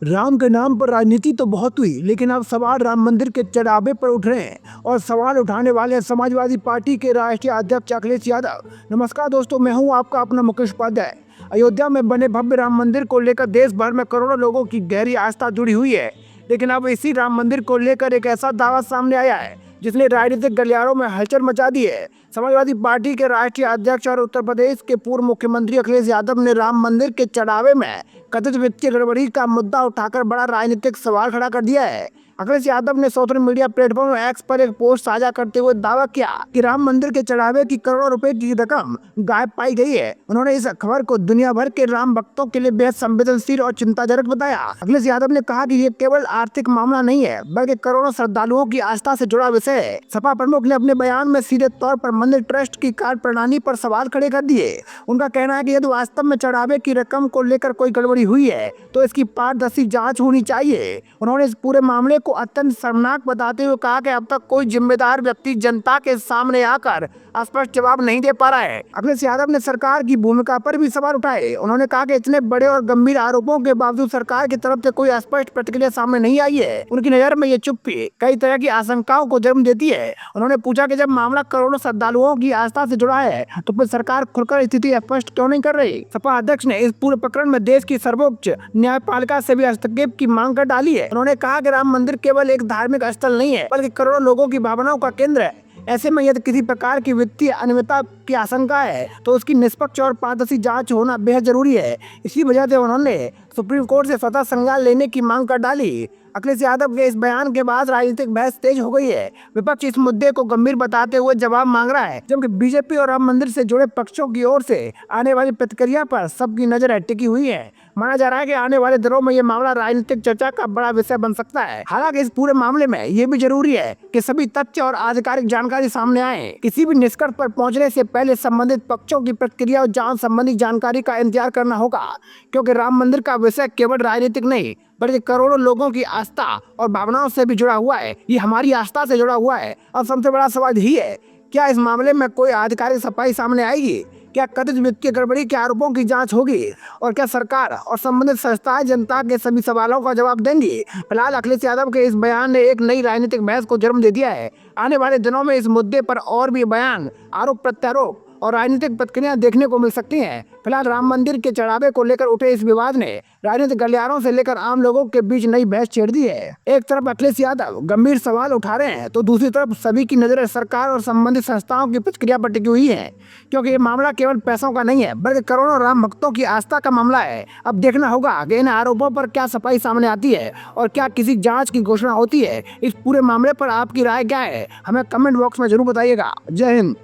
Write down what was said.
राम के नाम पर राजनीति तो बहुत हुई, लेकिन अब सवाल राम मंदिर के चढ़ावे पर उठ रहे हैं और सवाल उठाने वाले हैं समाजवादी पार्टी के राष्ट्रीय अध्यक्ष अखिलेश यादव। नमस्कार दोस्तों, मैं हूं आपका अपना मुकेश उपाध्याय। अयोध्या में बने भव्य राम मंदिर को लेकर देश भर में करोड़ों लोगों की गहरी आस्था जुड़ी हुई है, लेकिन अब इसी राम मंदिर को लेकर एक ऐसा दावा सामने आया है जिसने राजनीतिक गलियारों में हलचल मचा दी है। समाजवादी पार्टी के राष्ट्रीय अध्यक्ष और उत्तर प्रदेश के पूर्व मुख्यमंत्री अखिलेश यादव ने राम मंदिर के चढ़ावे में कथित वित्तीय गड़बड़ी का मुद्दा उठाकर बड़ा राजनीतिक सवाल खड़ा कर दिया है। अखिलेश यादव ने सोशल मीडिया प्लेटफॉर्म एक्स पर एक पोस्ट साझा करते हुए दावा किया कि राम मंदिर के चढ़ावे की करोड़ों रुपए की रकम गायब पाई गई है। उन्होंने इस खबर को दुनिया भर के राम भक्तों के लिए बेहद संवेदनशील और चिंताजनक बताया। अखिलेश यादव ने कहा कि ये केवल आर्थिक मामला नहीं है, बल्कि करोड़ों श्रद्धालुओं की आस्था से जुड़ा विषय है। सपा प्रमुख ने अपने बयान में सीधे तौर पर मंदिर ट्रस्ट की कार्य प्रणाली पर सवाल खड़े कर दिए। उनका कहना है कि यदि वास्तव में चढ़ावे की रकम को लेकर कोई गड़बड़ी हुई है तो इसकी पारदर्शी जांच होनी चाहिए। उन्होंने इस पूरे मामले को अत्यंत शर्मनाक बताते हुए कहा कि अब तक कोई जिम्मेदार व्यक्ति जनता के सामने आकर स्पष्ट जवाब नहीं दे पा रहा है। अखिलेश यादव ने सरकार की भूमिका पर भी सवाल उठाए। उन्होंने कहा कि इतने बड़े और गंभीर आरोपों के बावजूद सरकार की तरफ से कोई स्पष्ट प्रतिक्रिया सामने नहीं आई है। उनकी नजर में ये चुप्पी कई तरह की आशंकाओं को जन्म देती है। उन्होंने पूछा कि जब मामला करोड़ों श्रद्धालुओं की आस्था से जुड़ा है तो फिर सरकार खुलकर स्थिति स्पष्ट क्यों नहीं कर रही। सपा अध्यक्ष ने इस पूरे प्रकरण में देश की सर्वोच्च न्यायपालिका से भी हस्तक्षेप की मांग कर डाली है। उन्होंने कहा कि राम मंदिर केवल एक धार्मिक स्थल नहीं है, बल्कि करोड़ों लोगों की भावनाओं का केंद्र है। ऐसे में यदि किसी प्रकार की वित्तीय अनियमितता की आशंका है तो उसकी निष्पक्ष और पारदर्शी जांच होना बेहद जरूरी है। इसी वजह से उन्होंने सुप्रीम कोर्ट से स्वतः संज्ञान लेने की मांग कर डाली। अखिलेश यादव के इस बयान के बाद राजनीतिक बहस तेज हो गई है। विपक्ष इस मुद्दे को गंभीर बताते हुए जवाब मांग रहा है, जबकि बीजेपी और राम मंदिर से जुड़े पक्षों की ओर से आने वाली प्रतिक्रिया पर सबकी नजर टिकी हुई है। माना जा रहा है कि आने वाले दिनों में ये मामला राजनीतिक चर्चा का बड़ा विषय बन सकता है। हालांकि इस पूरे मामले में ये भी जरूरी है कि सभी तथ्य और आधिकारिक जानकारी सामने आए। किसी भी निष्कर्ष पर पहुंचने से पहले संबंधित पक्षों की प्रतिक्रिया और जांच संबंधी जानकारी का इंतजार करना होगा, क्योंकि राम मंदिर का विषय केवल राजनीतिक नहीं, बल्कि करोड़ों लोगों की आस्था और भावनाओं से भी जुड़ा हुआ है। ये हमारी आस्था से जुड़ा हुआ है। अब सबसे बड़ा सवाल यही है, क्या इस मामले में कोई आधिकारिक सफाई सामने आएगी? क्या कथित वित्तीय गड़बड़ी के आरोपों की जांच होगी? और क्या सरकार और संबंधित संस्थाएं जनता के सभी सवालों का जवाब देंगी? फिलहाल अखिलेश यादव के इस बयान ने एक नई राजनीतिक बहस को जन्म दे दिया है। आने वाले दिनों में इस मुद्दे पर और भी बयान, आरोप प्रत्यारोप और राजनीतिक प्रतिक्रिया देखने को मिल सकती हैं। फिलहाल राम मंदिर के चढ़ावे को लेकर उठे इस विवाद ने राजनीतिक गलियारों से लेकर आम लोगों के बीच नई बहस छेड़ दी है। एक तरफ अखिलेश यादव गंभीर सवाल उठा रहे हैं तो दूसरी तरफ सभी की नजरें सरकार और संबंधित संस्थाओं की प्रतिक्रिया पर टिकी हुई है, क्योंकि ये मामला केवल पैसों का नहीं है, बल्कि करोड़ों राम भक्तों की आस्था का मामला है। अब देखना होगा कि इन आरोपों पर क्या सफाई सामने आती है और क्या किसी जांच की घोषणा होती है। इस पूरे मामले पर आपकी राय क्या है? हमें कमेंट बॉक्स में जरूर बताइएगा। जय हिंद।